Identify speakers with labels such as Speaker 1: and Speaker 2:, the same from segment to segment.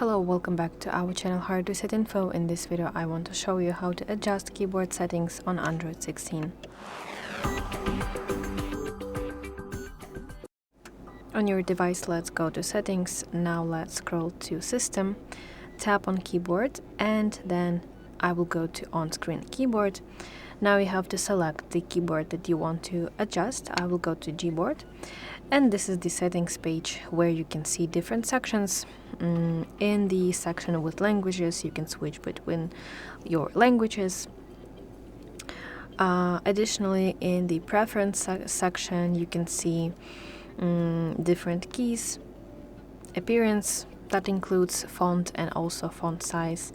Speaker 1: Hello, welcome back to our channel HardReset.Info. In this video I want to show you how to adjust keyboard settings on Android 16. On your device, let's go to settings. Now let's scroll to system, tap on keyboard, and then I will go to on-screen keyboard. Now you have to select the keyboard that you want to adjust. I will go to Gboard, and this is the settings page where you can see different sections. In the section with languages, you can switch between your languages. Additionally, in the preference section, you can see different keys, appearance, that includes font and also font size,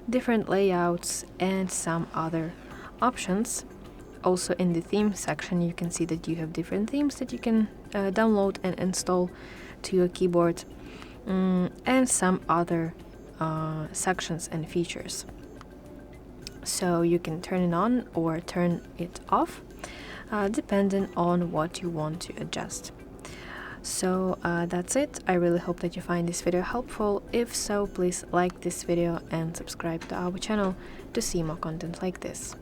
Speaker 1: different layouts, and some other options. Also in the theme section, you can see that you have different themes that you can download and install to your keyboard, and some other sections and features. So you can turn it on or turn it off, depending on what you want to adjust. So that's it. I really hope that you find this video helpful. If so, please like this video and subscribe to our channel to see more content like this.